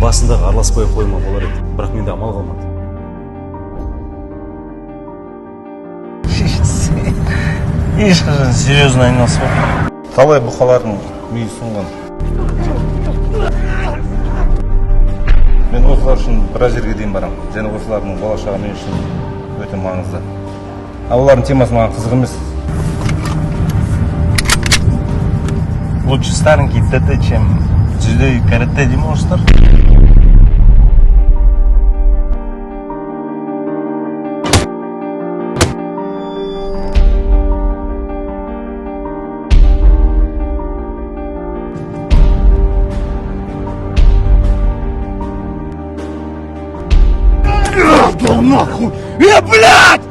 басындағы араласпай қойма болар еді, бірақ менде амал қалмады. Ешқашан серьезно айналыспа. Талай бұқалардың мүйі сұнған. Мен осылар үшін біраз жерге дейін барам. Және осылардың болашағы мен үшін өте маңызды. Олардың темасы маған қызық емес. Лучше старенький ТТ, чем дзюдо и карате, дейм орыстар. Нахуй! Блядь!